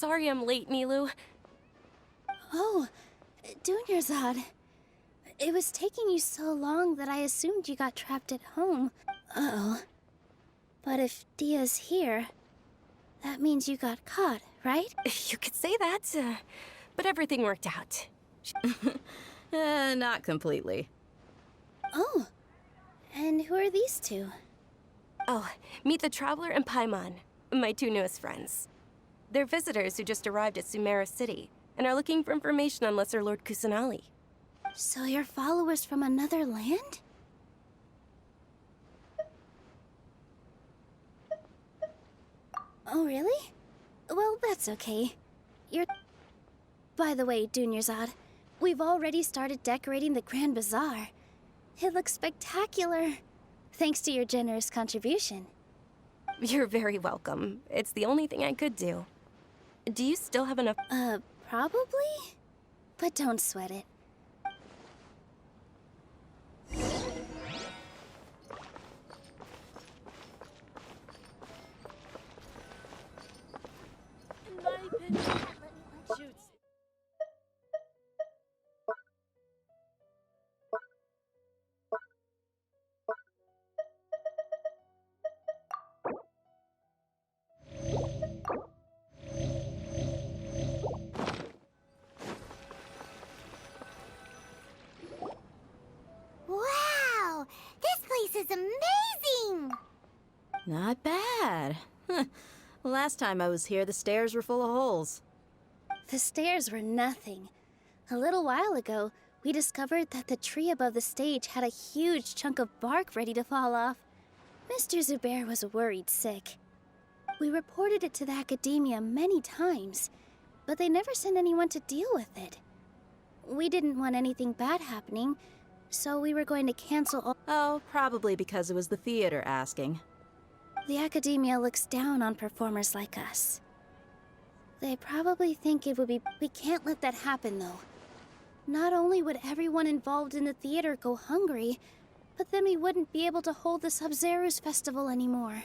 sorry I'm late, Nilu. Oh, Dunyarzad. It was taking you so long that I assumed you got trapped at home. Uh-oh. But if Dia's here, that means you got caught, right? You could say that, but everything worked out. Not completely. Oh, and who are these two? Oh, meet the Traveler and Paimon, my two newest friends. They're visitors who just arrived at Sumeru City and are looking for information on Lesser Lord Kusanali. So you're followers from another land? Oh, really? Well, that's okay. By the way, Dunyarzad, we've already started decorating the Grand Bazaar. It looks spectacular, thanks to your generous contribution. You're very welcome. It's the only thing I could do. Do you still have enough? Probably? But don't sweat it. In my opinion, shoots. Wow! This place is amazing! Not bad. Last time I was here, the stairs were full of holes. The stairs were nothing. A little while ago, we discovered that the tree above the stage had a huge chunk of bark ready to fall off. Mr. Zubair was worried sick. We reported it to the academia many times, but they never sent anyone to deal with it. We didn't want anything bad happening, so we were going to cancel all— Oh, probably because it was the theater asking. The academia looks down on performers like us. They probably think it would be— We can't let that happen, though. Not only would everyone involved in the theater go hungry, but then we wouldn't be able to hold the Sub-Zerus festival anymore.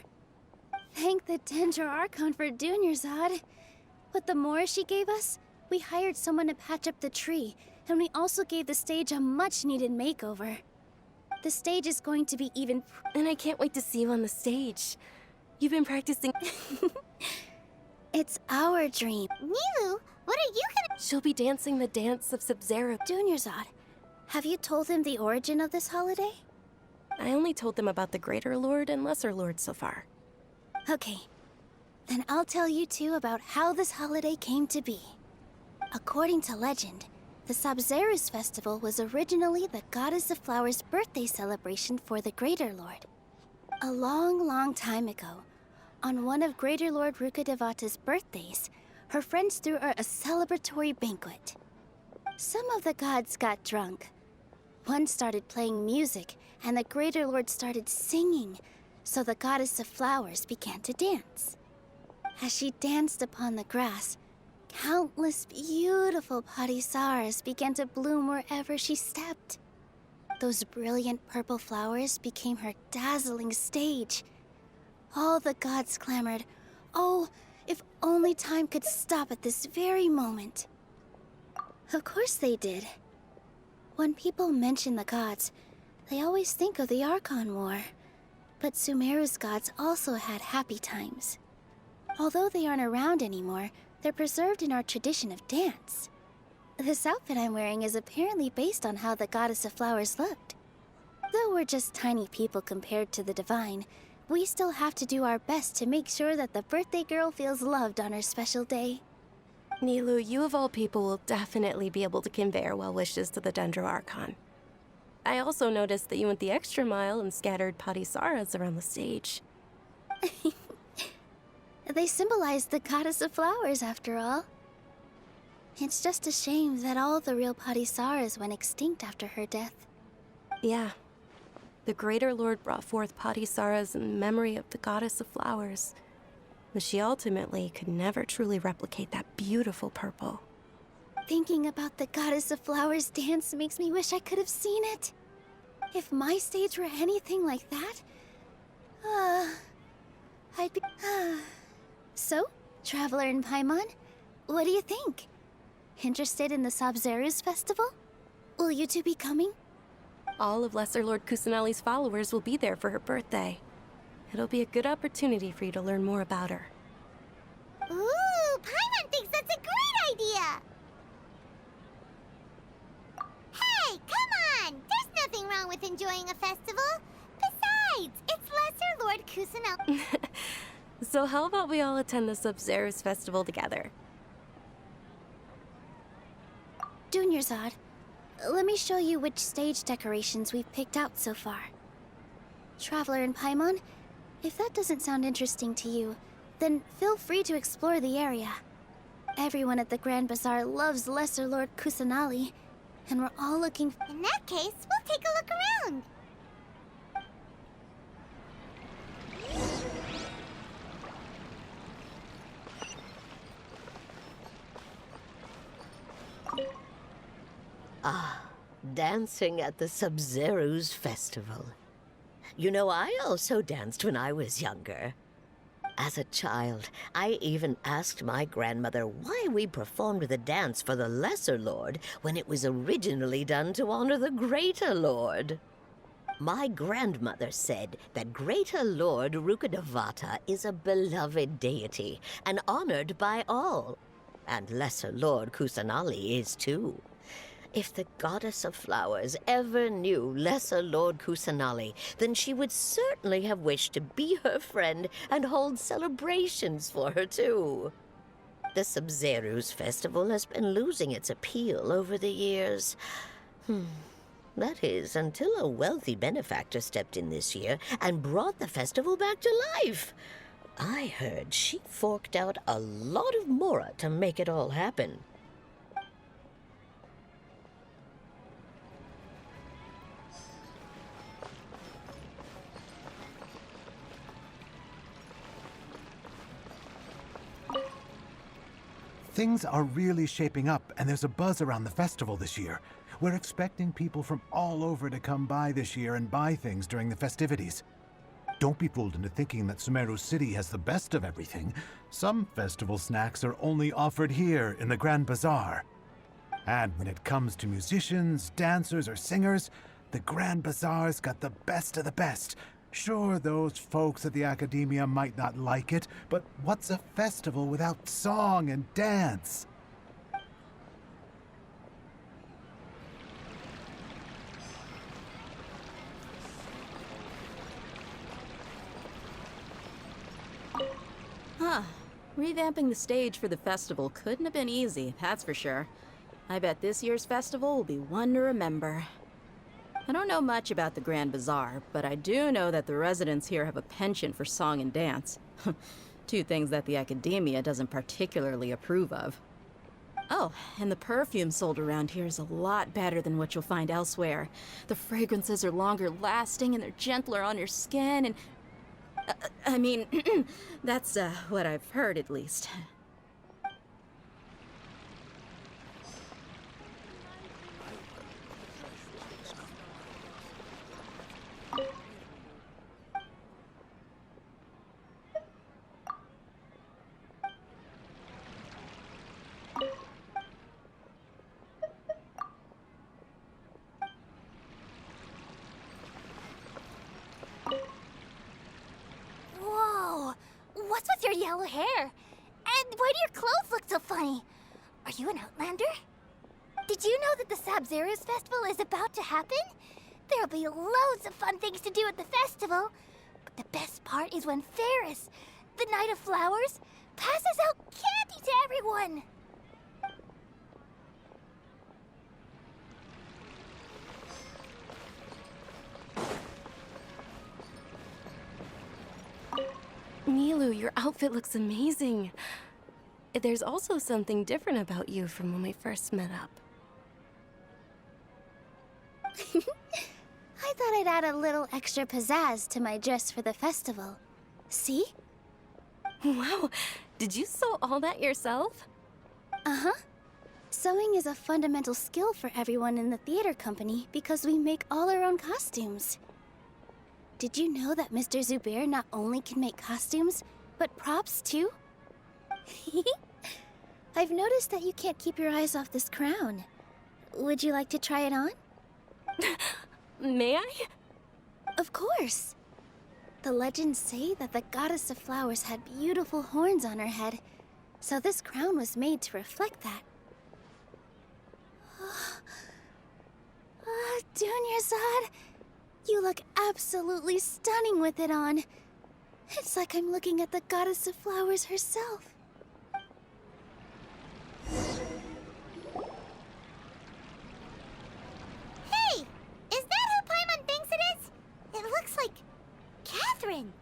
Thank the Dendro Archon for Dunyarzad. With the Mora she gave us, we hired someone to patch up the tree, and we also gave the stage a much-needed makeover. The stage is going to be even— And I can't wait to see you on the stage. You've been practicing. It's our dream. Nilu, what are you gonna— She'll be dancing the dance of Sub-Zero. Dunyarzad, have you told him the origin of this holiday? I only told them about the Greater Lord and Lesser Lord so far. Okay, then I'll tell you two about how this holiday came to be. According to legend, the Sub-Zerus festival was originally the Goddess of Flowers' birthday celebration for the Greater Lord. A long, long time ago, on one of Greater Lord Rukkhadevata's birthdays, her friends threw her a celebratory banquet. Some of the gods got drunk. One started playing music, and the Greater Lord started singing, so the Goddess of Flowers began to dance. As she danced upon the grass, countless beautiful parisaras began to bloom wherever she stepped. Those brilliant purple flowers became her dazzling stage. All the gods clamored, "Oh, if only time could stop at this very moment." Of course they did. When people mention the gods, they always think of the Archon War. But Sumeru's gods also had happy times. Although they aren't around anymore, they're preserved in our tradition of dance. This outfit I'm wearing is apparently based on how the Goddess of Flowers looked. Though we're just tiny people compared to the Divine, we still have to do our best to make sure that the birthday girl feels loved on her special day. Nilu, you of all people will definitely be able to convey our well wishes to the Dendro Archon. I also noticed that you went the extra mile and scattered parisaras around the stage. They symbolize the Goddess of Flowers, after all. It's just a shame that all the real parisaras went extinct after her death. Yeah. The Greater Lord brought forth parisaras in memory of the Goddess of Flowers, but she ultimately could never truly replicate that beautiful purple. Thinking about the Goddess of Flowers dance makes me wish I could have seen it. If my stage were anything like that, I'd be— So, Traveler and Paimon, What do you think? Interested in the Sabzeruz festival? Will you two be coming? All of Lesser Lord Kusanali's followers will be there for her birthday. It'll be a good opportunity for you to learn more about her. Ooh, Paimon thinks that's a great idea! Hey, come on! There's nothing wrong with enjoying a festival. Besides, it's Lesser Lord Kusanali. So how about we all attend the Sabzeruz festival together? Dunyarzad, let me show you which stage decorations we've picked out so far. Traveler and Paimon, if that doesn't sound interesting to you, then feel free to explore the area. Everyone at the Grand Bazaar loves Lesser Lord Kusanali, and we're all looking... In that case, we'll take a look around. Dancing at the Sabzeruz festival. You know, I also danced when I was younger. As a child, I even asked my grandmother why we performed the dance for the Lesser Lord when it was originally done to honor the Greater Lord. My grandmother said that Greater Lord Rukkhadevata is a beloved deity and honored by all. And Lesser Lord Kusanali is too. If the Goddess of Flowers ever knew Lesser Lord Kusanali, then she would certainly have wished to be her friend and hold celebrations for her, too. The Sabzeruz festival has been losing its appeal over the years. That is, until a wealthy benefactor stepped in this year and brought the festival back to life. I heard she forked out a lot of mora to make it all happen. Things are really shaping up, and there's a buzz around the festival this year. We're expecting people from all over to come by this year and buy things during the festivities. Don't be fooled into thinking that Sumeru City has the best of everything. Some festival snacks are only offered here in the Grand Bazaar. And when it comes to musicians, dancers, or singers, the Grand Bazaar's got the best of the best. Sure, those folks at the Academia might not like it, but what's a festival without song and dance? Revamping the stage for the festival couldn't have been easy, that's for sure. I bet this year's festival will be one to remember. I don't know much about the Grand Bazaar, but I do know that the residents here have a penchant for song and dance. Two things that the Academia doesn't particularly approve of. Oh, and the perfume sold around here is a lot better than what you'll find elsewhere. The fragrances are longer lasting and they're gentler on your skin and... I mean, that's what I've heard at least. What's with your yellow hair? And why do your clothes look so funny? Are you an Outlander? Did you know that the Sabzeruz festival is about to happen? There'll be loads of fun things to do at the festival. But the best part is when Ferris, the Knight of Flowers, passes out candy to everyone. Nilu, your outfit looks amazing. There's also something different about you from when we first met up. I thought I'd add a little extra pizzazz to my dress for the festival. See? Wow, did you sew all that yourself? Uh-huh. Sewing is a fundamental skill for everyone in the theater company because we make all our own costumes. Did you know that Mr. Zubair not only can make costumes, but props too? I've noticed that you can't keep your eyes off this crown. Would you like to try it on? May I? Of course. The legends say that the goddess of flowers had beautiful horns on her head, so this crown was made to reflect that. Dunyarzad, you look absolutely stunning with it on. It's like I'm looking at the goddess of flowers herself. Hey! Is that who Paimon thinks it is? It looks like Catherine.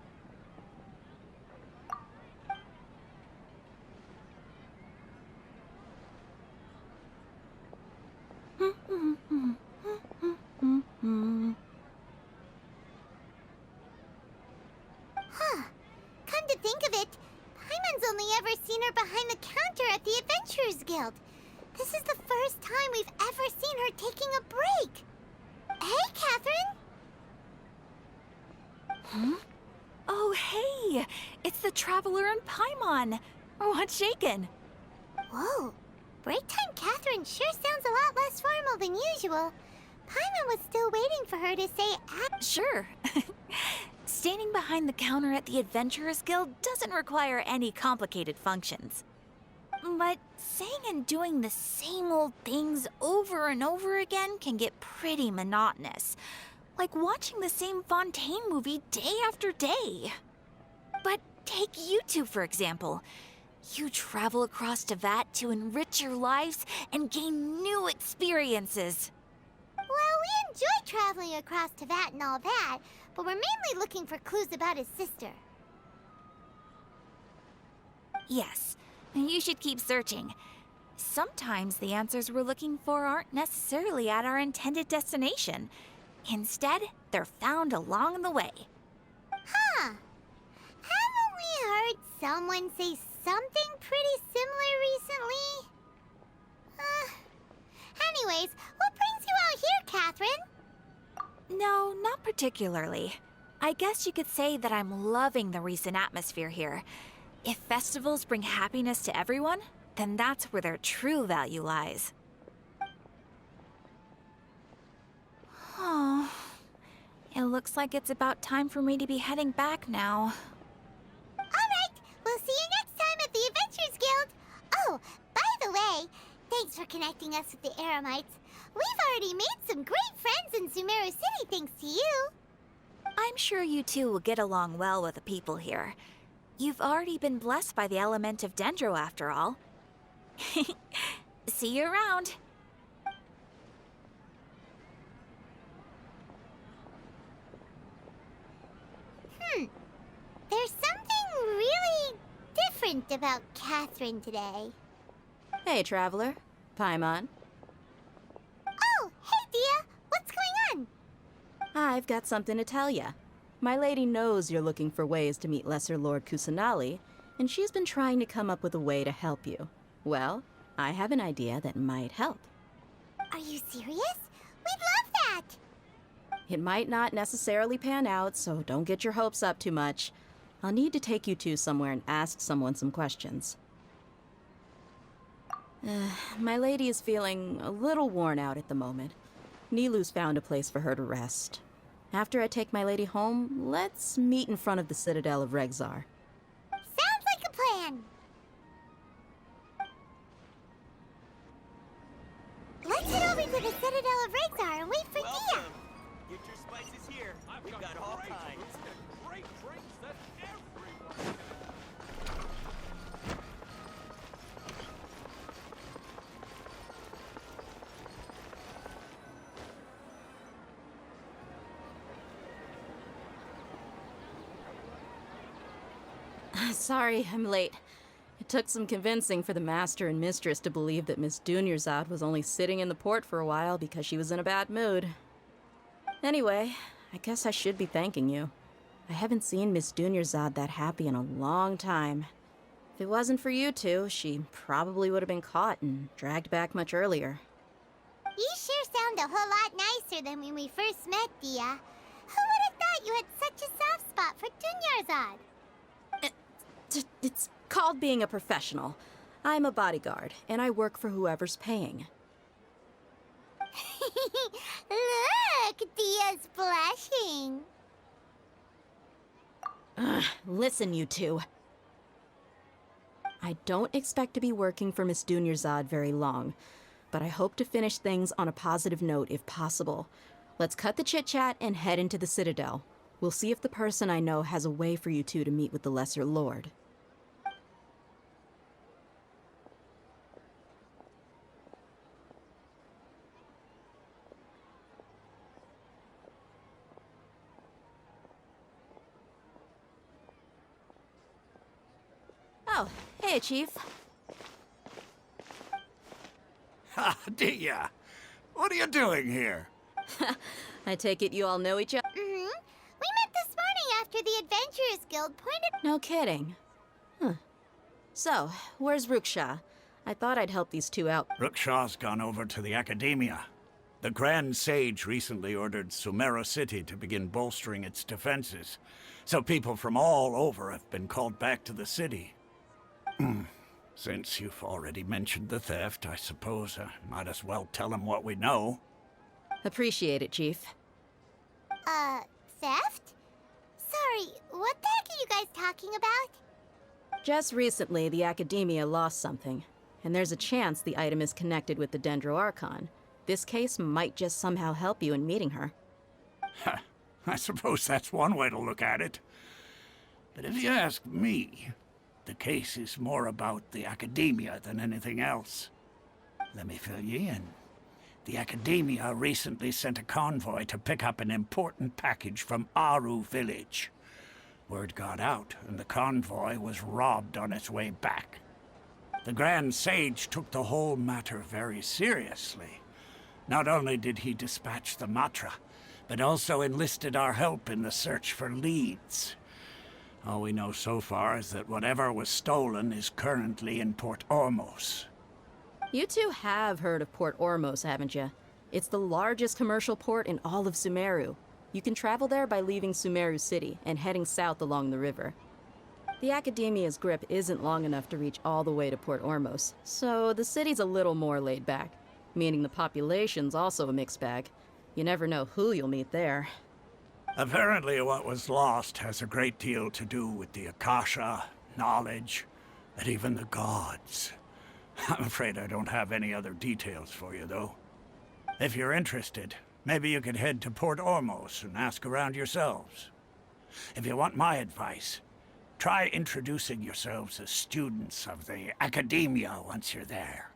Huh. Come to think of it, Paimon's only ever seen her behind the counter at the Adventurers Guild. This is the first time we've ever seen her taking a break. Hey, Catherine! Oh, hey! It's the Traveler and Paimon! What's shaken? Whoa. Break time Catherine sure sounds a lot less formal than usual. Paimon was still waiting for her to say Sure. Standing behind the counter at the Adventurers Guild doesn't require any complicated functions. But saying and doing the same old things over and over again can get pretty monotonous. Like watching the same Fontaine movie day after day. But take you two, for example. You travel across Tevat to enrich your lives and gain new experiences. Well, we enjoy traveling across Tevat and all that, but we're mainly looking for clues about his sister. Yes, you should keep searching. Sometimes the answers we're looking for aren't necessarily at our intended destination. Instead, they're found along the way. Huh. Haven't we heard someone say something pretty similar recently? Anyways, what brings you out here, Catherine? No, not particularly. I guess you could say that I'm loving the recent atmosphere here. If festivals bring happiness to everyone, then that's where their true value lies. Oh, it looks like it's about time for me to be heading back now. Alright, we'll see you next time at the Adventurers Guild. Oh, by the way, thanks for connecting us with the Eremites. We've already made some great friends in Sumeru City thanks to you. I'm sure you two will get along well with the people here. You've already been blessed by the element of Dendro after all. See you around. There's something really different about Catherine today. Hey, Traveler. Paimon. Oh, hey, Dia. What's going on? I've got something to tell ya. My lady knows you're looking for ways to meet Lesser Lord Kusanali, and she's been trying to come up with a way to help you. Well, I have an idea that might help. Are you serious? We'd love that. It might not necessarily pan out, so don't get your hopes up too much. I'll need to take you two somewhere and ask someone some questions. My lady is feeling a little worn out at the moment. Nilu's found a place for her to rest. After I take my lady home, let's meet in front of the Citadel of Regzar. Sounds like a plan. Let's head over to the Citadel of Regzar and wait for Dia. Get your spices here. We've got all kinds. Great drinks that everyone. Sorry, I'm late. It took some convincing for the master and mistress to believe that Miss Dunyarzad was only sitting in the port for a while because she was in a bad mood. Anyway, I guess I should be thanking you. I haven't seen Miss Dunyarzad that happy in a long time. If it wasn't for you two, she probably would have been caught and dragged back much earlier. You sure sound a whole lot nicer than when we first met, Dia. Who would have thought you had such a soft spot for Dunyarzad? It's called being a professional. I'm a bodyguard, and I work for whoever's paying. Look, Dia's blushing. Listen, you two. I don't expect to be working for Miss Dunyarzad very long, but I hope to finish things on a positive note if possible. Let's cut the chit-chat and head into the Citadel. We'll see if the person I know has a way for you two to meet with the Lesser Lord. Oh, hey, Chief. Ha, Dia! What are you doing here? I take it you all know each other? We met this morning after the Adventurers Guild pointed. No kidding. Huh. So, where's Ruksha? I thought I'd help these two out. Rukshaw's gone over to the Academia. The Grand Sage recently ordered Sumeru City to begin bolstering its defenses, so people from all over have been called back to the city. Since you've already mentioned the theft, I suppose I might as well tell them what we know. Appreciate it, Chief. Theft? Sorry, what the heck are you guys talking about? Just recently, the Academia lost something, and there's a chance the item is connected with the Dendro Archon. This case might just somehow help you in meeting her. I suppose that's one way to look at it. But if you ask me, the case is more about the Academia than anything else. Let me fill you in. The Academia recently sent a convoy to pick up an important package from Aru village. Word got out, and the convoy was robbed on its way back. The Grand Sage took the whole matter very seriously. Not only did he dispatch the Matra, but also enlisted our help in the search for leads. All we know so far is that whatever was stolen is currently in Port Ormos. You two have heard of Port Ormos, haven't you? It's the largest commercial port in all of Sumeru. You can travel there by leaving Sumeru City and heading south along the river. The Academia's grip isn't long enough to reach all the way to Port Ormos, so the city's a little more laid back, meaning the population's also a mixed bag. You never know who you'll meet there. Apparently what was lost has a great deal to do with the Akasha, knowledge, and even the gods. I'm afraid I don't have any other details for you, though. If you're interested, maybe you could head to Port Ormos and ask around yourselves. If you want my advice, try introducing yourselves as students of the Academia once you're there.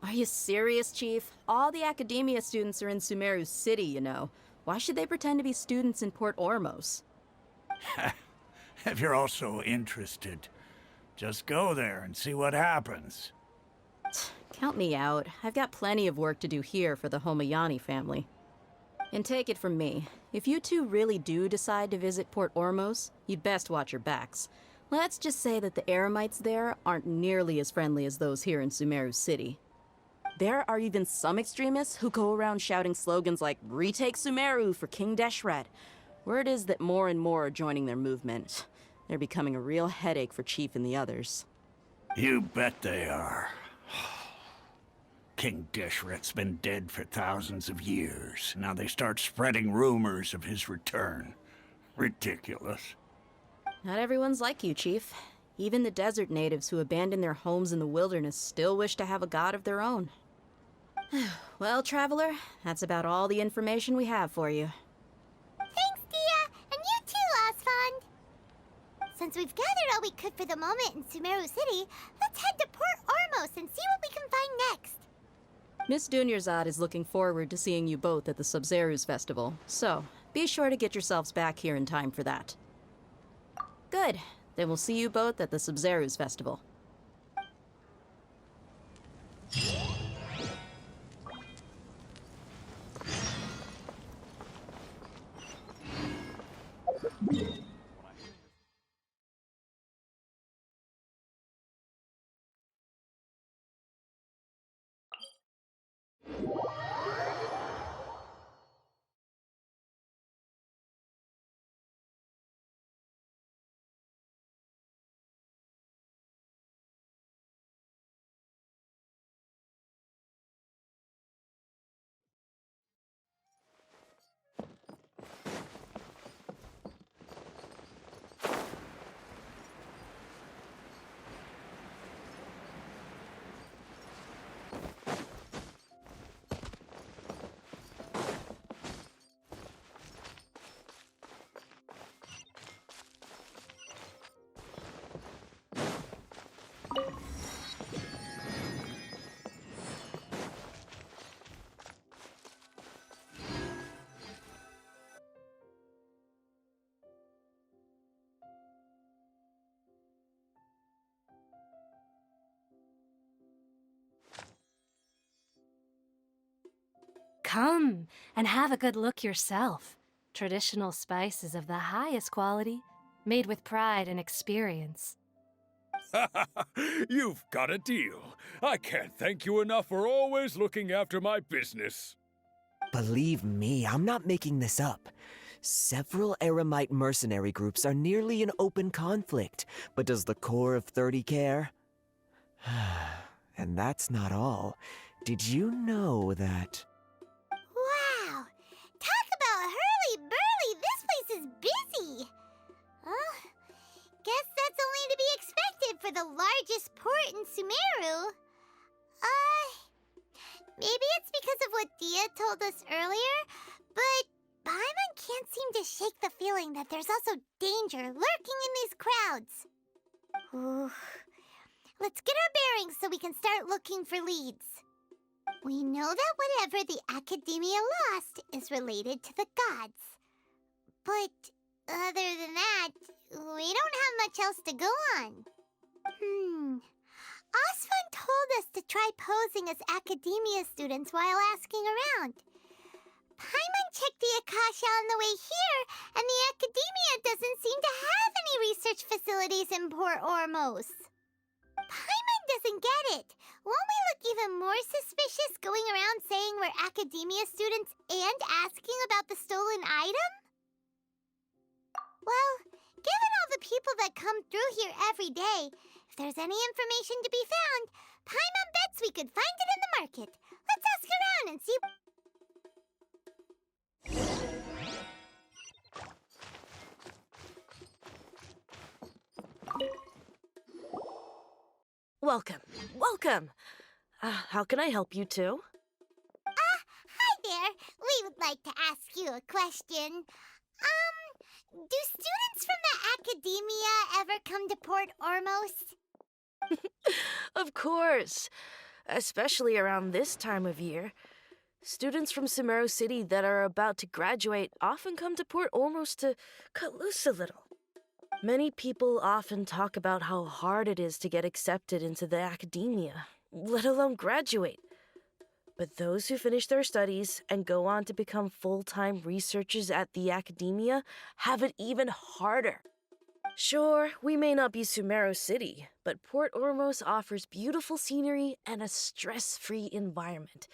Are you serious, Chief? All the Academia students are in Sumeru City, you know. Why should they pretend to be students in Port Ormos? If you're also interested, just go there and see what happens. Count me out. I've got plenty of work to do here for the Homayani family. And take it from me, if you two really do decide to visit Port Ormos, you'd best watch your backs. Let's just say that the Eremites there aren't nearly as friendly as those here in Sumeru City. There are even some extremists who go around shouting slogans like, "Retake Sumeru for King Deshret." Word is that more and more are joining their movement. They're becoming a real headache for Chief and the others. You bet they are. King Deshret's been dead for thousands of years. Now they start spreading rumors of his return. Ridiculous. Not everyone's like you, Chief. Even the desert natives who abandoned their homes in the wilderness still wish to have a god of their own. Well, Traveler, that's about all the information we have for you. Thanks, Dia, and you too, Osfond. Since we've gathered all we could for the moment in Sumeru City, let's head to Port Ormos and see what we can find next. Miss Dunyarzad is looking forward to seeing you both at the Sub-Zeru's festival, so be sure to get yourselves back here in time for that. Good. Then we'll see you both at the Sub-Zeru's festival. Come and have a good look yourself. Traditional spices of the highest quality, made with pride and experience. You've got a deal. I can't thank you enough for always looking after my business. Believe me, I'm not making this up. Several Eremite mercenary groups are nearly in open conflict, but does the core of 30 care? And that's not all. Did you know that... Wow! Talk about hurly-burly! This place is busy! Guess that's only to be expected for the largest port in Sumeru. Maybe it's because of what Dia told us earlier, but Paimon can't seem to shake the feeling that there's also danger lurking in these crowds. Ooh. Let's get our bearings so we can start looking for leads. We know that whatever the Academia lost is related to the gods. But other than that, we don't have much else to go on. Osfun told us to try posing as Academia students while asking around. Paimon checked the Akasha on the way here, and the Academia doesn't seem to have any research facilities in Port Ormos. Paimon doesn't get it. Won't we look even more suspicious going around saying we're Academia students and asking about the stolen item? Well, given all the people that come through here every day, if there's any information to be found, Paimon bets we could find it in the market. Let's ask around and see... Welcome. Welcome. How can I help you too? Hi there. We would like to ask you a question. Do students from the Academia ever come to Port Ormos? Of course. Especially around this time of year. Students from Sumeru City that are about to graduate often come to Port Ormos to cut loose a little. Many people often talk about how hard it is to get accepted into the Academia, let alone graduate. But those who finish their studies and go on to become full-time researchers at the Academia have it even harder. Sure, we may not be Sumeru City, but Port Ormos offers beautiful scenery and a stress-free environment.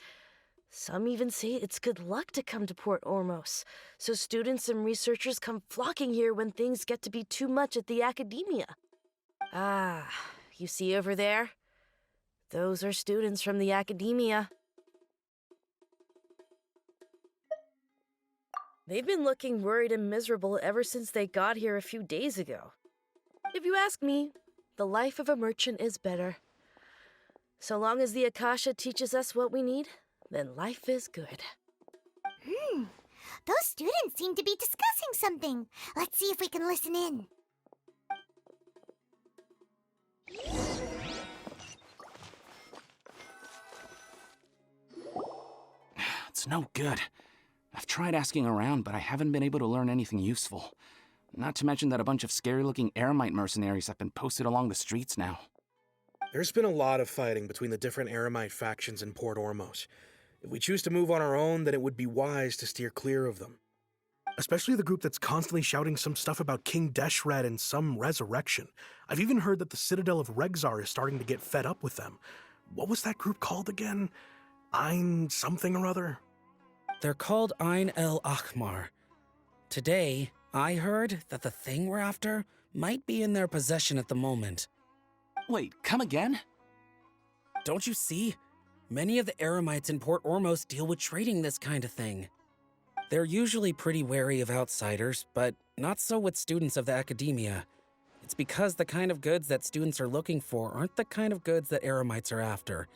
Some even say it's good luck to come to Port Ormos, so students and researchers come flocking here when things get to be too much at the Academia. Ah, you see over there? Those are students from the Academia. They've been looking worried and miserable ever since they got here a few days ago. If you ask me, the life of a merchant is better. So long as the Akasha teaches us what we need, then life is good. Those students seem to be discussing something. Let's see if we can listen in. It's no good. I've tried asking around, but I haven't been able to learn anything useful. Not to mention that a bunch of scary-looking Eremite mercenaries have been posted along the streets now. There's been a lot of fighting between the different Eremite factions in Port Ormos. If we choose to move on our own, then it would be wise to steer clear of them. Especially the group that's constantly shouting some stuff about King Deshret and some resurrection. I've even heard that the Citadel of Regzar is starting to get fed up with them. What was that group called again? Ein something or other? They're called Ein El Akhmar. Today, I heard that the thing we're after might be in their possession at the moment. Wait, come again? Don't you see? Many of the Eremites in Port Ormos deal with trading this kind of thing. They're usually pretty wary of outsiders, but not so with students of the Academia. It's because the kind of goods that students are looking for aren't the kind of goods that Eremites are after.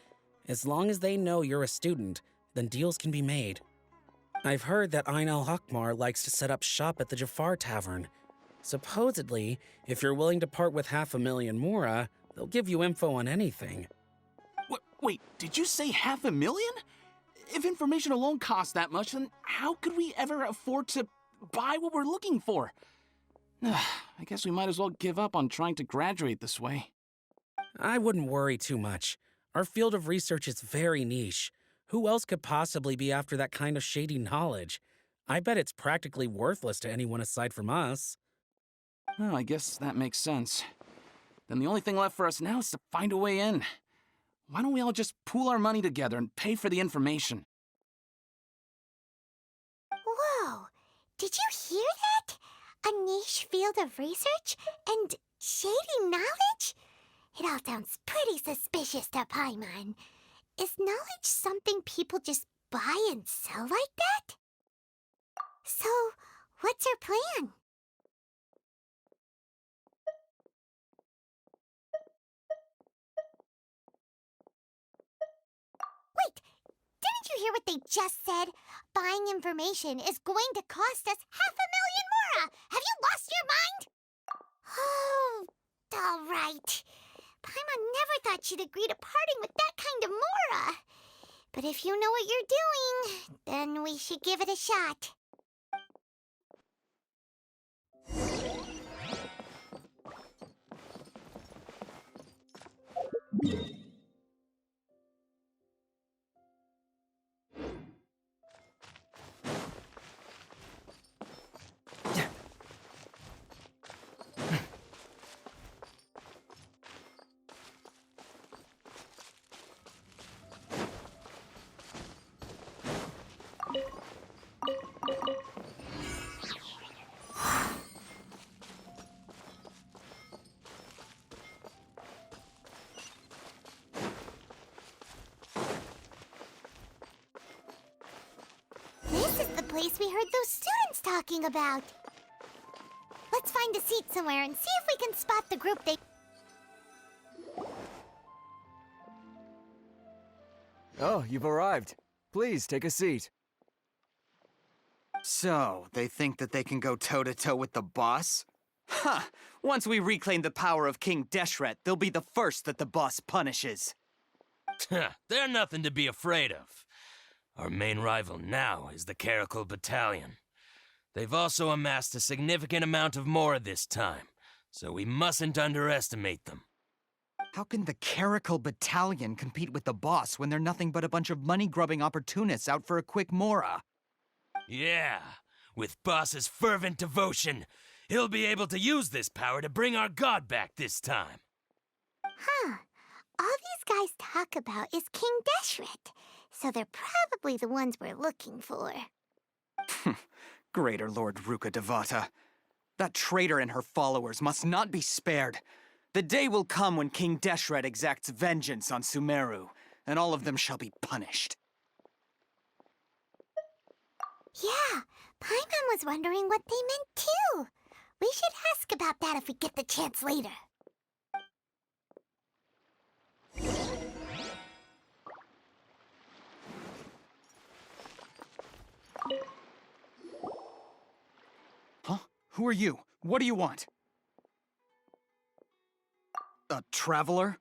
As long as they know you're a student, then deals can be made. I've heard that Ein El Hakmar likes to set up shop at the Jafar Tavern. Supposedly, if you're willing to part with 500,000 Mora, they'll give you info on anything. Wait, did you say 500,000? If information alone costs that much, then how could we ever afford to buy what we're looking for? I guess we might as well give up on trying to graduate this way. I wouldn't worry too much. Our field of research is very niche. Who else could possibly be after that kind of shady knowledge? I bet it's practically worthless to anyone aside from us. Oh, I guess that makes sense. Then the only thing left for us now is to find a way in. Why don't we all just pool our money together and pay for the information? Whoa! Did you hear that? A niche field of research and shady knowledge? It all sounds pretty suspicious to Paimon. Is knowledge something people just buy and sell like that? So, what's our plan? Wait, didn't you hear what they just said? Buying information is going to cost us 500,000 mora! Have you lost your mind? Oh, all right. Paimon never thought she'd agree to parting with that kind of mora. But if you know what you're doing, then we should give it a shot. This is the place we heard those students talking about. Let's find a seat somewhere and see if we can spot the group they... Oh, you've arrived. Please, take a seat. So, they think that they can go toe-to-toe with the boss? Ha! Once we reclaim the power of King Deshret, they'll be the first that the boss punishes. They're nothing to be afraid of. Our main rival now is the Caracal Battalion. They've also amassed a significant amount of more this time, so we mustn't underestimate them. How can the Caracal Battalion compete with the boss when they're nothing but a bunch of money-grubbing opportunists out for a quick mora? Yeah, with Boss's fervent devotion, he'll be able to use this power to bring our god back this time. Huh. All these guys talk about is King Deshret, so they're probably the ones we're looking for. Greater Lord Ruka Devata. That traitor and her followers must not be spared. The day will come when King Deshret exacts vengeance on Sumeru, and all of them shall be punished. Yeah, Paimon was wondering what they meant too. We should ask about that if we get the chance later. Huh? Who are you? What do you want? A traveler?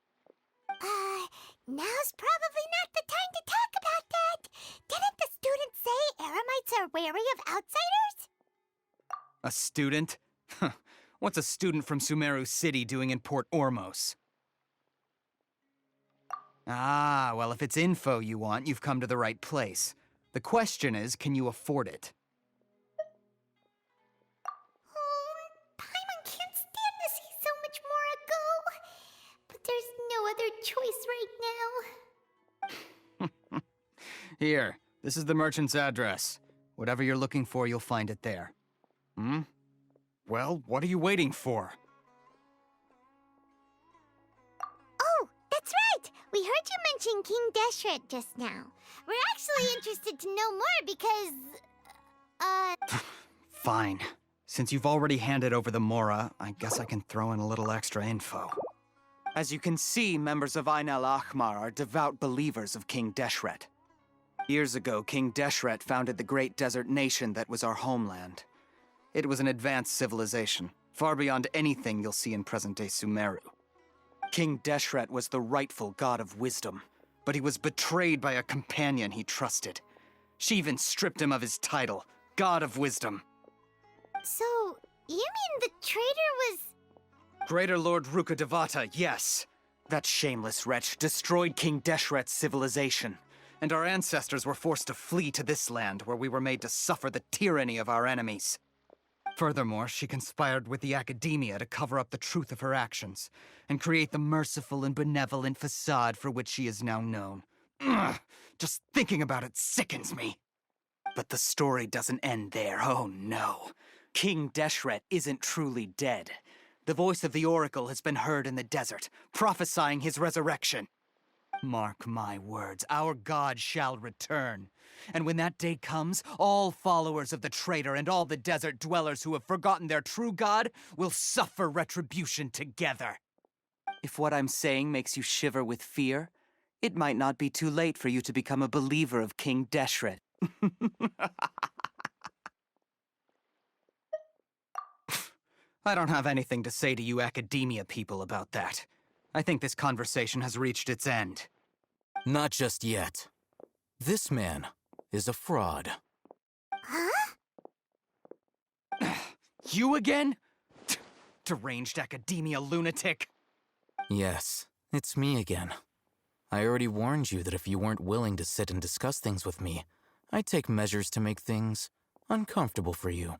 Now's probably not the time to talk about that. Didn't the students say Eremites are wary of outsiders? A student? What's a student from Sumeru City doing in Port Ormos? Ah, well, if it's info you want, you've come to the right place. The question is, can you afford it? Paimon can't stand to see so much more go. But there's no other choice right now. Here, this is the merchant's address. Whatever you're looking for, you'll find it there. Hmm? Well, what are you waiting for? Oh, that's right! We heard you mention King Deshret just now. We're actually interested to know more because... Fine. Since you've already handed over the Mora, I guess I can throw in a little extra info. As you can see, members of Ain al-Ahmar are devout believers of King Deshret. Years ago, King Deshret founded the great desert nation that was our homeland. It was an advanced civilization, far beyond anything you'll see in present-day Sumeru. King Deshret was the rightful god of wisdom, but he was betrayed by a companion he trusted. She even stripped him of his title, God of Wisdom. So, you mean the traitor was... Greater Lord Ruka Devata, yes. That shameless wretch destroyed King Deshret's civilization, and our ancestors were forced to flee to this land where we were made to suffer the tyranny of our enemies. Furthermore, she conspired with the academia to cover up the truth of her actions, and create the merciful and benevolent facade for which she is now known. Ugh, just thinking about it sickens me. But the story doesn't end there, oh no. King Deshret isn't truly dead. The voice of the Oracle has been heard in the desert, prophesying his resurrection. Mark my words, our god shall return. And when that day comes, all followers of the traitor and all the desert dwellers who have forgotten their true god will suffer retribution together. If what I'm saying makes you shiver with fear, it might not be too late for you to become a believer of King Deshret. I don't have anything to say to you academia people about that. I think this conversation has reached its end. Not just yet. This man is a fraud. Huh? You again? Deranged academia lunatic. Yes, it's me again. I already warned you that if you weren't willing to sit and discuss things with me, I'd take measures to make things uncomfortable for you.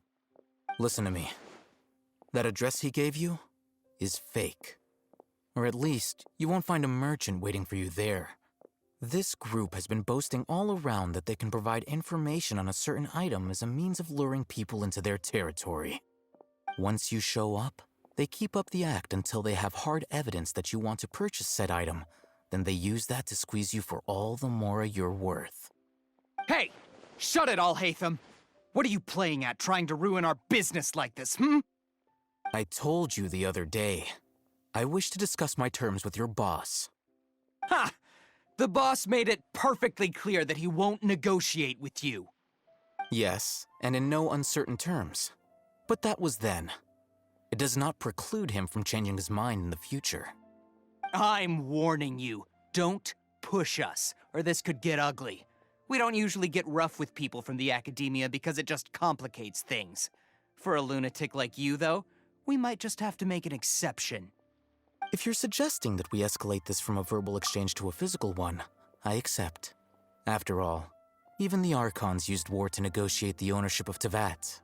Listen to me. That address he gave you is fake. Or at least, you won't find a merchant waiting for you there. This group has been boasting all around that they can provide information on a certain item as a means of luring people into their territory. Once you show up, they keep up the act until they have hard evidence that you want to purchase said item. Then they use that to squeeze you for all the more you're worth. Hey! Shut it all, Hatham! What are you playing at, trying to ruin our business like this, hmm? I told you the other day. I wish to discuss my terms with your boss. Ha! The boss made it perfectly clear that he won't negotiate with you. Yes, and in no uncertain terms. But that was then. It does not preclude him from changing his mind in the future. I'm warning you. Don't push us, or this could get ugly. We don't usually get rough with people from the academia because it just complicates things. For a lunatic like you, though, we might just have to make an exception. If you're suggesting that we escalate this from a verbal exchange to a physical one, I accept. After all, even the Archons used war to negotiate the ownership of Tevat.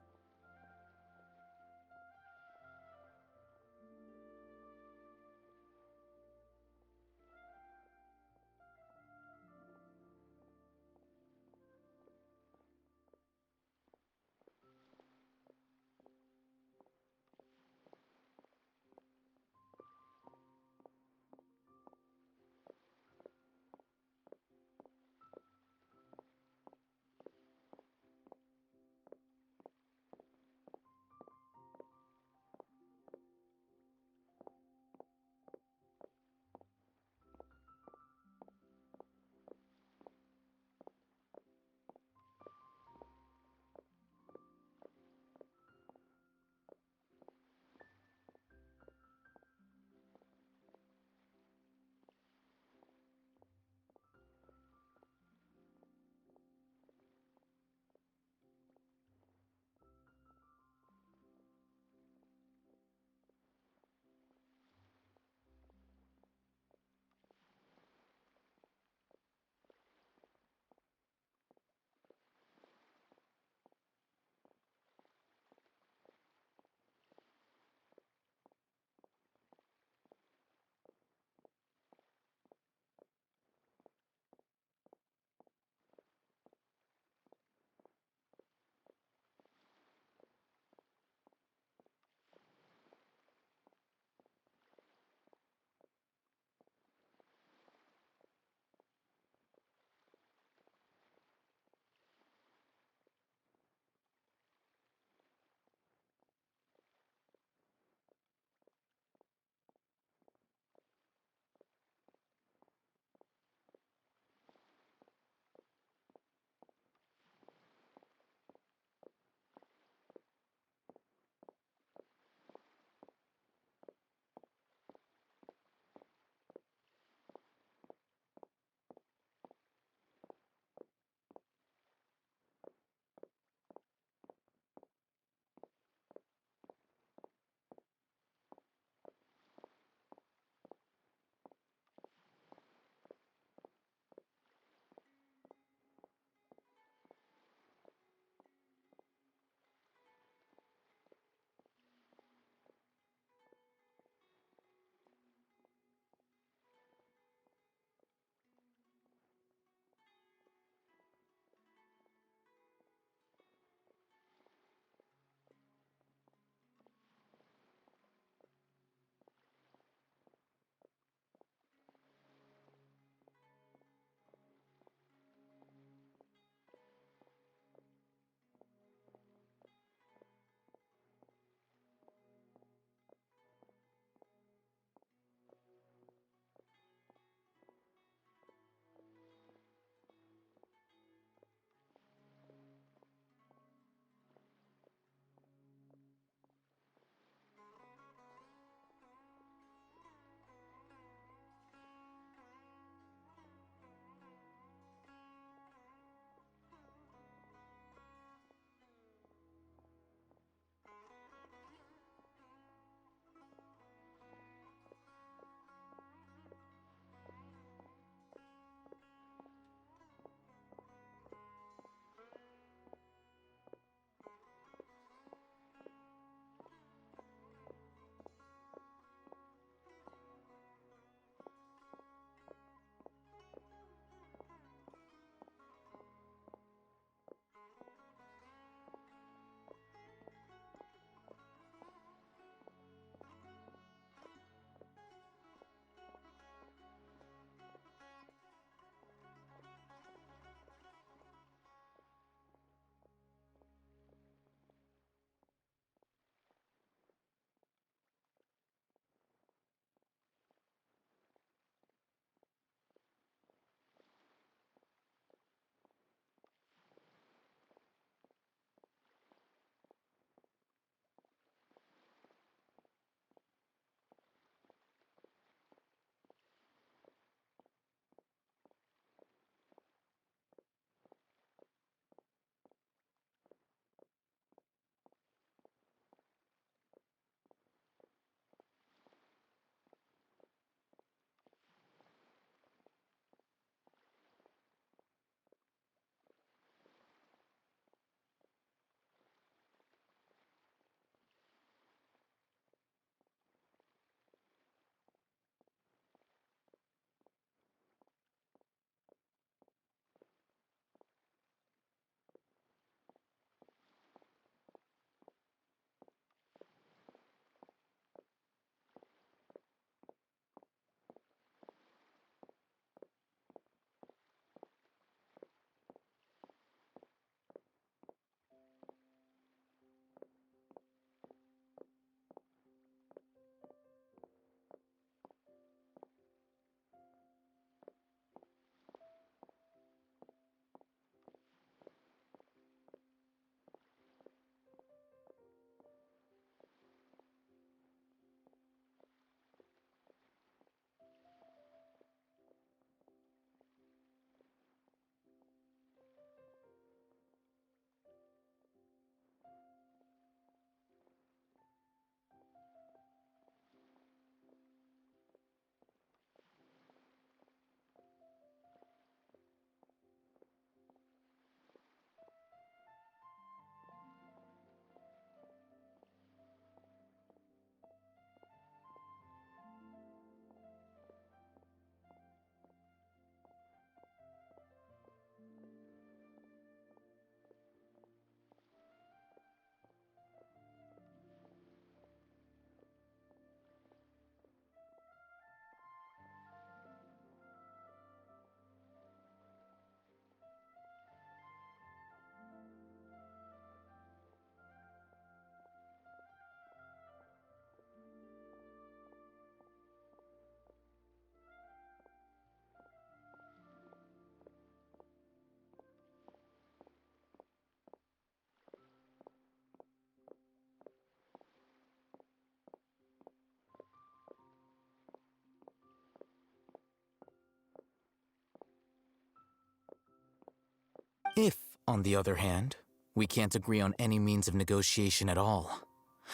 If, on the other hand, we can't agree on any means of negotiation at all,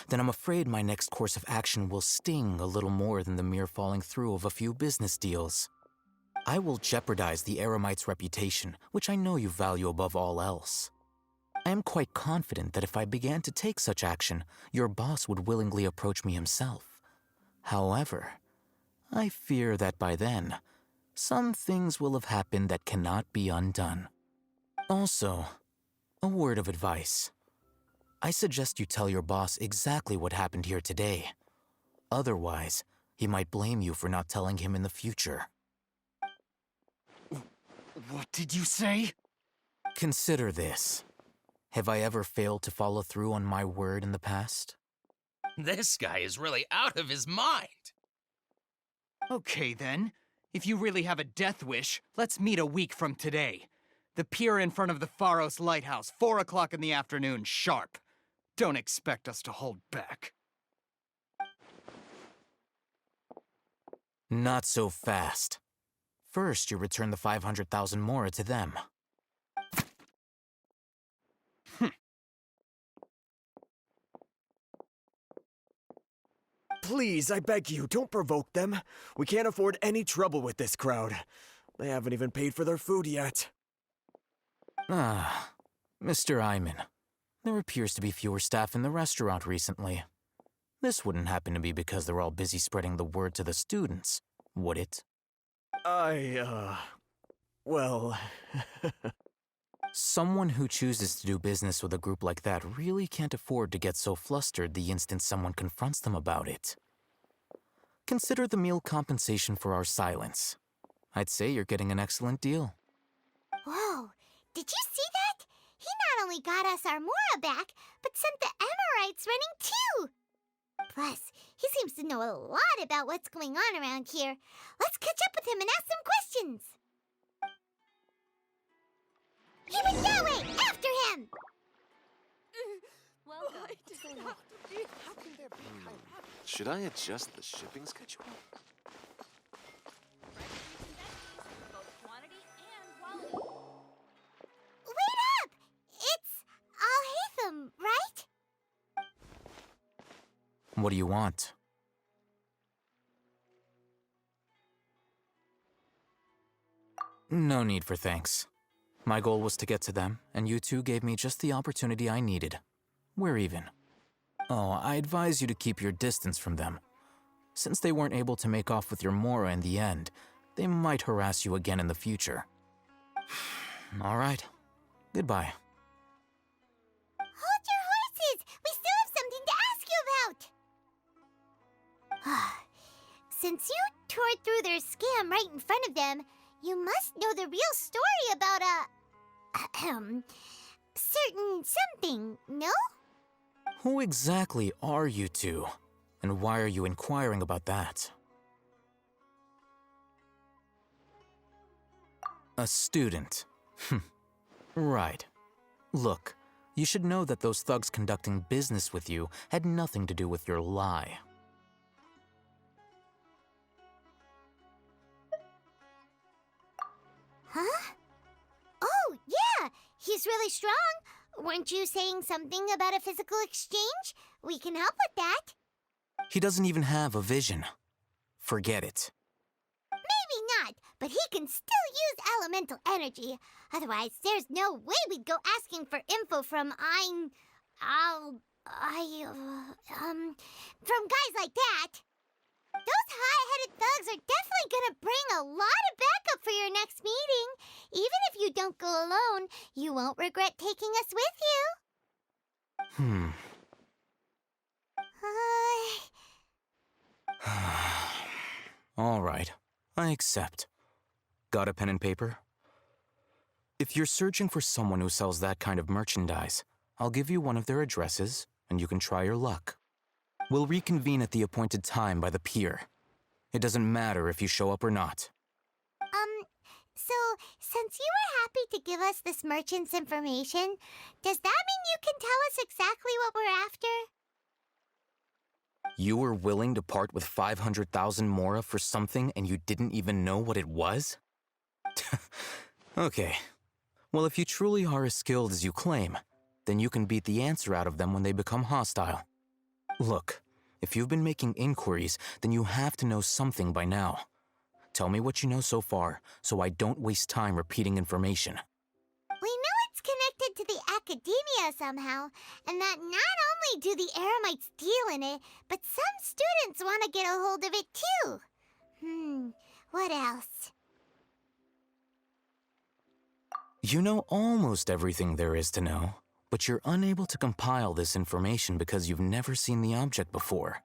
then I'm afraid my next course of action will sting a little more than the mere falling through of a few business deals. I will jeopardize the Eremite's reputation, which I know you value above all else. I am quite confident that if I began to take such action, your boss would willingly approach me himself. However, I fear that by then, some things will have happened that cannot be undone. Also, a word of advice. I suggest you tell your boss exactly what happened here today. Otherwise, he might blame you for not telling him in the future. What did you say? Consider this. Have I ever failed to follow through on my word in the past? This guy is really out of his mind. Okay then. If you really have a death wish, let's meet a week from today. The pier in front of the Pharos Lighthouse, 4 o'clock in the afternoon, sharp. Don't expect us to hold back. Not so fast. First, you return the 500,000 mora to them. Please, I beg you, don't provoke them. We can't afford any trouble with this crowd. They haven't even paid for their food yet. Ah, Mr. Iman. There appears to be fewer staff in the restaurant recently. This wouldn't happen to be because they're all busy spreading the word to the students, would it? Well... Someone who chooses to do business with a group like that really can't afford to get so flustered the instant someone confronts them about it. Consider the meal compensation for our silence. I'd say you're getting an excellent deal. Whoa, did you see that? He not only got us our Mora back, but sent the Emirites running too! Plus, he seems to know a lot about what's going on around here. Let's catch up with him and ask some questions! He went that way! After him! Should I adjust the shipping schedule? Wait up! It's Al-Haytham, right? What do you want? No need for thanks. My goal was to get to them, and you two gave me just the opportunity I needed. We're even. Oh, I advise you to keep your distance from them. Since they weren't able to make off with your Mora in the end, they might harass you again in the future. All right. Goodbye. Hold your horses! We still have something to ask you about! Since you tore through their scam right in front of them, you must know the real story about certain something, no? Who exactly are you two? And why are you inquiring about that? A student. Right. Look, you should know that those thugs conducting business with you had nothing to do with your lie. Huh? Oh, yeah! He's really strong. Weren't you saying something about a physical exchange? We can help with that. He doesn't even have a vision. Forget it. Maybe not, but he can still use elemental energy. Otherwise, there's no way we'd go asking for info from from guys like that. Those high-headed thugs are definitely gonna bring a lot of backup for your next meeting. Even if you don't go alone, you won't regret taking us with you. All right, I accept. Got a pen and paper? If you're searching for someone who sells that kind of merchandise, I'll give you one of their addresses, and you can try your luck. We'll reconvene at the appointed time by the pier. It doesn't matter if you show up or not. So, since you were happy to give us this merchant's information, does that mean you can tell us exactly what we're after? You were willing to part with 500,000 mora for something and you didn't even know what it was? Okay. Well, if you truly are as skilled as you claim, then you can beat the answer out of them when they become hostile. Look, if you've been making inquiries, then you have to know something by now. Tell me what you know so far, so I don't waste time repeating information. We know it's connected to the academia somehow, and that not only do the Eremites deal in it, but some students want to get a hold of it too. What else? You know almost everything there is to know, but you're unable to compile this information because you've never seen the object before.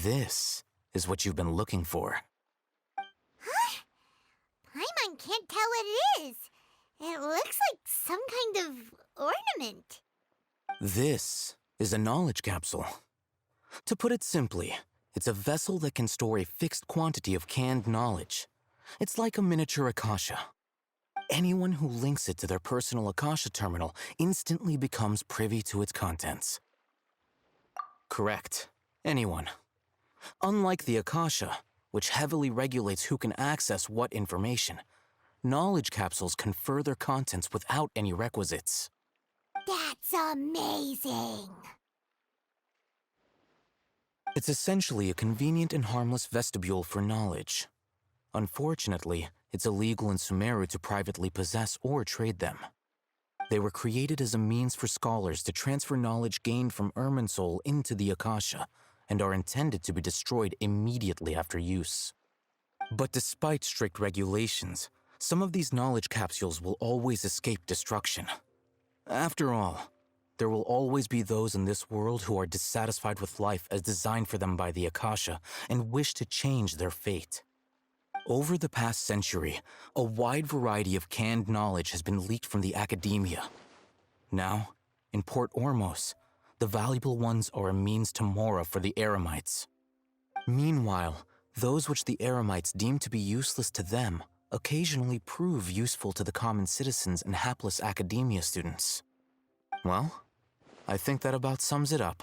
This is what you've been looking for. Huh? Paimon can't tell what it is. It looks like some kind of ornament. This is a knowledge capsule. To put it simply, it's a vessel that can store a fixed quantity of canned knowledge. It's like a miniature Akasha. Anyone who links it to their personal Akasha terminal instantly becomes privy to its contents. Correct. Anyone. Unlike the Akasha, which heavily regulates who can access what information, knowledge capsules confer their contents without any requisites. That's amazing! It's essentially a convenient and harmless vestibule for knowledge. Unfortunately, it's illegal in Sumeru to privately possess or trade them. They were created as a means for scholars to transfer knowledge gained from Irminsul into the Akasha, and are intended to be destroyed immediately after use. But despite strict regulations, some of these knowledge capsules will always escape destruction. After all, there will always be those in this world who are dissatisfied with life as designed for them by the Akasha and wish to change their fate. Over the past century, a wide variety of canned knowledge has been leaked from the academia. Now, in Port Ormos, the valuable ones are a means to Mora for the Eremites. Meanwhile, those which the Eremites deem to be useless to them occasionally prove useful to the common citizens and hapless academia students. Well, I think that about sums it up.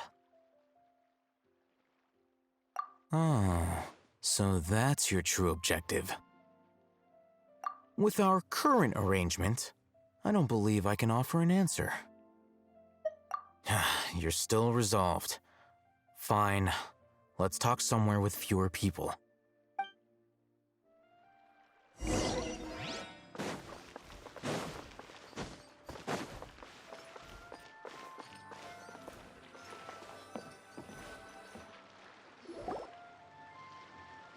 Oh, so that's your true objective. With our current arrangement, I don't believe I can offer an answer. You're still resolved. Fine. Let's talk somewhere with fewer people.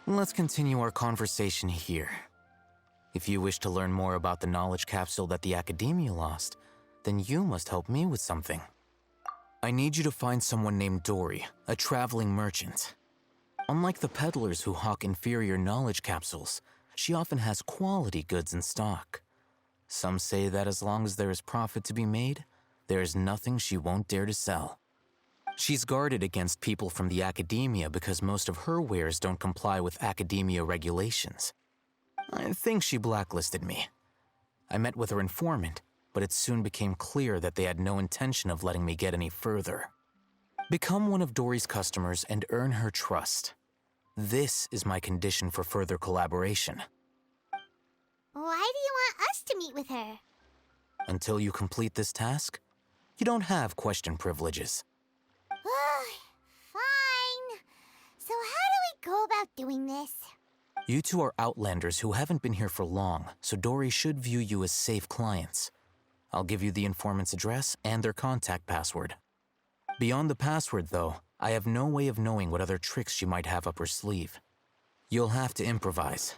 Let's continue our conversation here. If you wish to learn more about the knowledge capsule that the Academia lost, then you must help me with something. I need you to find someone named Dory, a traveling merchant. Unlike the peddlers who hawk inferior knowledge capsules, she often has quality goods in stock. Some say that as long as there is profit to be made, there is nothing she won't dare to sell. She's guarded against people from the Academia because most of her wares don't comply with Academia regulations. I think she blacklisted me. I met with her informant, but it soon became clear that they had no intention of letting me get any further. Become one of Dory's customers and earn her trust. This is my condition for further collaboration. Why do you want us to meet with her? Until you complete this task, you don't have question privileges. Fine. So how do we go about doing this? You two are outlanders who haven't been here for long, so Dory should view you as safe clients. I'll give you the informant's address and their contact password. Beyond the password, though, I have no way of knowing what other tricks she might have up her sleeve. You'll have to improvise.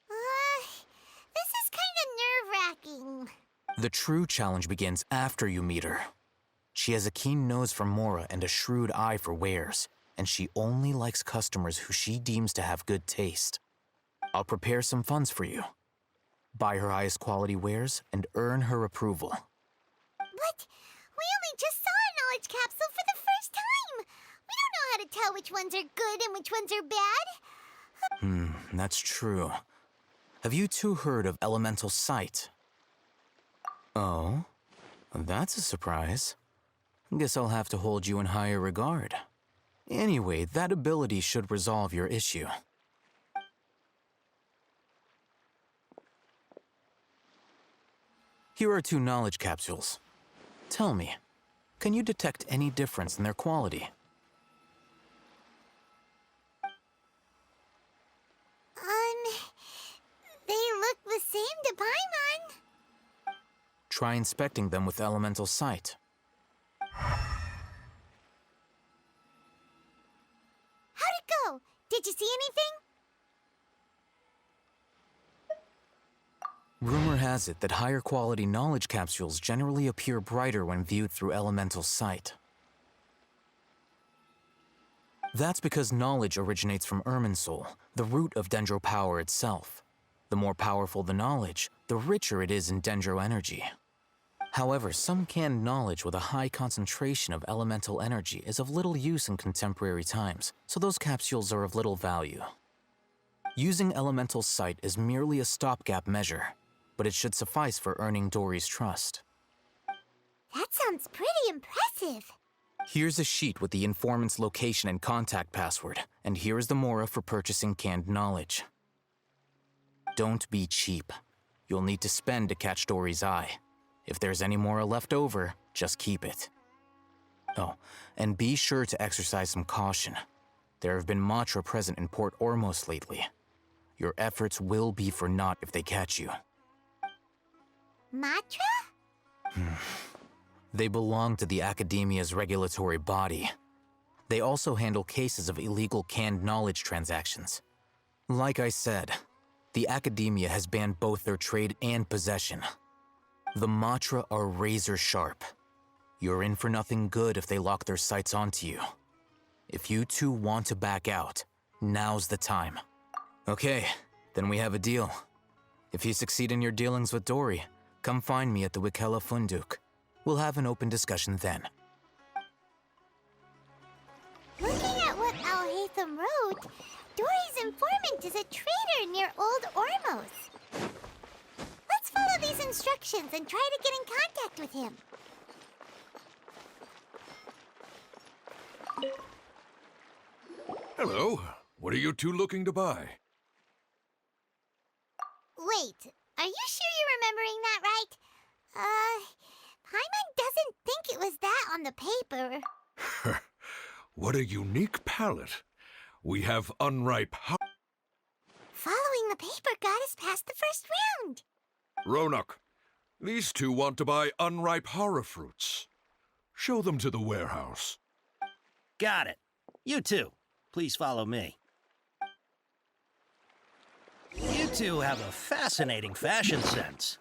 This is kinda nerve-wracking. The true challenge begins after you meet her. She has a keen nose for Mora and a shrewd eye for wares, and she only likes customers who she deems to have good taste. I'll prepare some funds for you. Buy her highest quality wares and earn her approval. But we only just saw a knowledge capsule for the first time. We don't know how to tell which ones are good and which ones are bad. That's true. Have you two heard of elemental sight? Oh, that's a surprise. Guess I'll have to hold you in higher regard. Anyway, that ability should resolve your issue. Here are 2 knowledge capsules. Tell me, can you detect any difference in their quality? They look the same to Paimon. Try inspecting them with elemental sight. How'd it go? Did you see anything? Rumor has it that higher quality knowledge capsules generally appear brighter when viewed through elemental sight. That's because knowledge originates from Irminsul, the root of Dendro power itself. The more powerful the knowledge, the richer it is in Dendro energy. However, some canned knowledge with a high concentration of elemental energy is of little use in contemporary times, so those capsules are of little value. Using elemental sight is merely a stopgap measure, but it should suffice for earning Dory's trust. That sounds pretty impressive. Here's a sheet with the informant's location and contact password, and here is the mora for purchasing canned knowledge. Don't be cheap. You'll need to spend to catch Dory's eye. If there's any mora left over, just keep it. Oh, and be sure to exercise some caution. There have been Matra present in Port Ormos lately. Your efforts will be for naught if they catch you. Matra? They belong to the Academia's regulatory body. They also handle cases of illegal canned knowledge transactions. Like I said, the Academia has banned both their trade and possession. The Matra are razor sharp. You're in for nothing good if they lock their sights onto you. If you two want to back out, now's the time. Okay, then we have a deal. If you succeed in your dealings with Dory, come find me at the Wikela Funduk. We'll have an open discussion then. Looking at what Al-Haytham wrote, Dory's informant is a trader near Old Ormos. Let's follow these instructions and try to get in contact with him. Hello. What are you two looking to buy? Wait, are you sure you're remembering that right? Paimon doesn't think it was that on the paper. What a unique palette. We have unripe Following the paper got us past the first round. Ronak, these two want to buy unripe horror fruits. Show them to the warehouse. Got it. You two, please follow me. You two have a fascinating fashion sense.